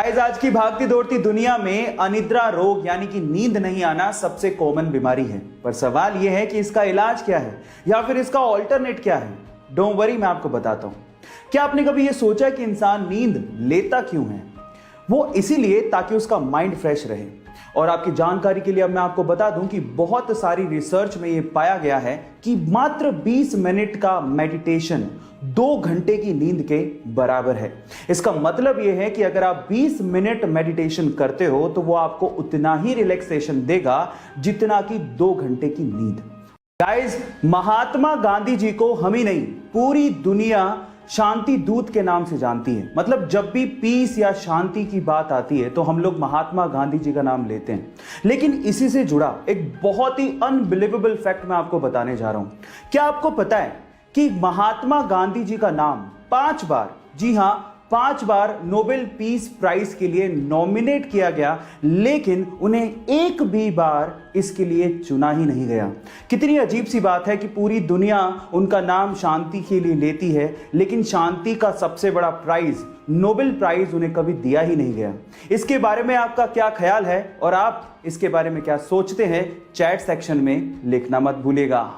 Guys, आज की भागती दौड़ती दुनिया में अनिद्रा रोग यानी कि नींद नहीं आना सबसे कॉमन बीमारी है। पर सवाल यह है कि इसका इलाज क्या है या फिर इसका ऑल्टरनेट क्या है। डोंट वरी, मैं आपको बताता हूं। क्या आपने कभी यह सोचा कि इंसान नींद लेता क्यों है? वो इसीलिए ताकि उसका माइंड फ्रेश रहे। और आपकी जानकारी के लिए अब मैं आपको बता दूं कि बहुत सारी रिसर्च में यह पाया गया है कि मात्र 20 मिनट का मेडिटेशन 2 घंटे की नींद के बराबर है। इसका मतलब यह है कि अगर आप 20 मिनट मेडिटेशन करते हो तो वो आपको उतना ही रिलैक्सेशन देगा जितना कि 2 घंटे की नींद। गाइस, महात्मा गांधी जी को हम ही नहीं, पूरी दुनिया शांति दूत के नाम से जानती है। मतलब जब भी पीस या शांति की बात आती है तो हम लोग महात्मा गांधी जी का नाम लेते हैं। लेकिन इसी से जुड़ा एक बहुत ही अनबिलीवेबल फैक्ट मैं आपको बताने जा रहा हूं। क्या आपको पता है कि महात्मा गांधी जी का नाम 5 बार, जी हां 5 बार नोबेल पीस प्राइज के लिए नॉमिनेट किया गया, लेकिन उन्हें एक भी बार इसके लिए चुना ही नहीं गया। कितनी अजीब सी बात है कि पूरी दुनिया उनका नाम शांति के लिए लेती है, लेकिन शांति का सबसे बड़ा प्राइज नोबेल प्राइज उन्हें कभी दिया ही नहीं गया। इसके बारे में आपका क्या ख्याल है और आप इसके बारे में क्या सोचते हैं? चैट सेक्शन में लिखना मत भूलिएगा।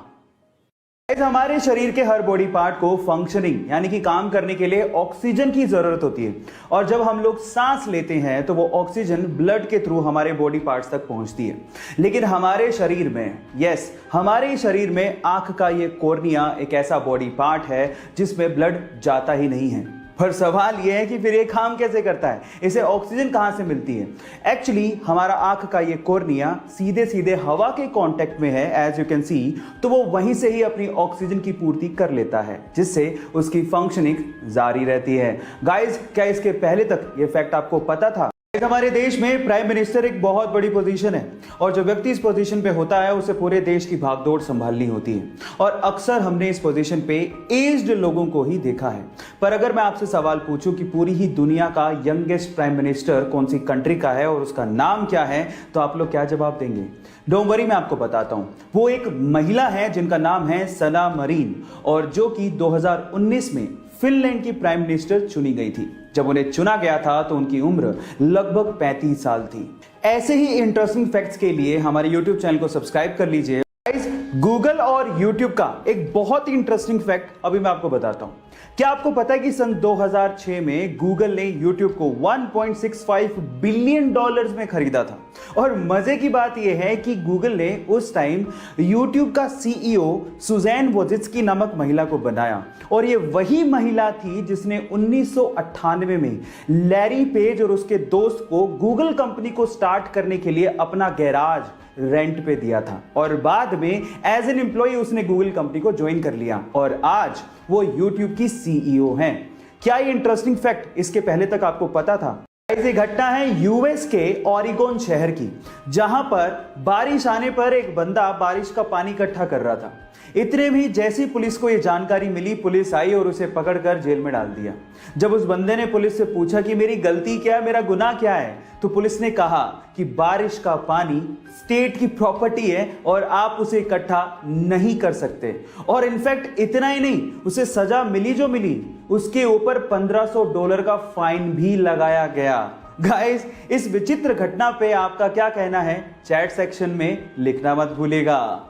हमारे शरीर के हर बॉडी पार्ट को फंक्शनिंग यानी कि काम करने के लिए ऑक्सीजन की जरूरत होती है। और जब हम लोग सांस लेते हैं तो वो ऑक्सीजन ब्लड के थ्रू हमारे बॉडी पार्ट्स तक पहुंचती है। लेकिन हमारे शरीर में, हमारे शरीर में आंख का ये कॉर्निया एक ऐसा बॉडी पार्ट है जिसमें ब्लड जाता ही नहीं है। पर सवाल यह है कि फिर ये काम कैसे करता है? इसे ऑक्सीजन कहां से मिलती है? एक्चुअली हमारा आंख का ये कॉर्निया सीधे सीधे हवा के कांटेक्ट में है, एज यू कैन सी, तो वो वहीं से ही अपनी ऑक्सीजन की पूर्ति कर लेता है, जिससे उसकी फंक्शनिंग जारी रहती है। गाइस, क्या इसके पहले तक ये फैक्ट आपको पता था? हमारे देश में प्राइम मिनिस्टर एक बहुत बड़ी पोजीशन है और जो व्यक्ति इस पोजीशन पे होता है उसे पूरे देश की भागदौड़ संभालनी होती है। और अक्सर हमने इस पोजीशन पे एज्ड लोगों को ही देखा है। पर अगर मैं आपसे सवाल पूछूं कि पूरी ही दुनिया का यंगेस्ट प्राइम मिनिस्टर कौन सी कंट्री का है और उसका नाम क्या है, तो आप लोग क्या जवाब देंगे? डोंट वरी, मैं आपको बताता हूं। वो एक महिला है जिनका नाम है सना मरीन, और जो कि 2019 में फिनलैंड की प्राइम मिनिस्टर चुनी गई थी। जब उन्हें चुना गया था तो उनकी उम्र लगभग 35 साल थी। ऐसे ही इंटरेस्टिंग फैक्ट्स के लिए हमारे YouTube चैनल को सब्सक्राइब कर लीजिए। गूगल और YouTube का एक बहुत ही इंटरेस्टिंग फैक्ट अभी मैं आपको बताता हूं। क्या आपको पता है कि सन 2006 में गूगल ने YouTube को $1.65 बिलियन में खरीदा था? और मजे की बात यह है कि गूगल ने उस टाइम YouTube का CEO सुजैन वोजित्स्की नामक महिला को बनाया, और ये वही महिला थी जिसने 1998 में लैरी पेज और उसके दोस्त को गूगल कंपनी को स्टार्ट करने के लिए अपना गैराज रेंट पे दिया था, और बाद में एज एन एम्प्लॉय उसने गूगल कंपनी को ज्वाइन कर लिया और आज वो YouTube की CEO हैं। क्या ये इंटरेस्टिंग फैक्ट इसके पहले तक आपको पता था? ये घटना है यूएस के ओरेगोन शहर की, जहां पर बारिश आने पर एक बंदा बारिश का पानी इकट्ठा कर रहा था। इतने भी जैसी पुलिस को यह जानकारी मिली, पुलिस आई और उसे पकड़कर जेल में डाल दिया। जब उस बंदे ने पुलिस से पूछा कि मेरी गलती क्या है, मेरा गुनाह क्या है, तो पुलिस ने कहा कि बारिश का पानी स्टेट की प्रॉपर्टी है और आप उसे इकट्ठा नहीं कर सकते। और इनफैक्ट इतना ही नहीं, उसे सजा मिली जो मिली, उसके ऊपर $1500 का फाइन भी लगाया गया। गाइस, इस विचित्र घटना पे आपका क्या कहना है? चैट सेक्शन में लिखना मत भूलिएगा।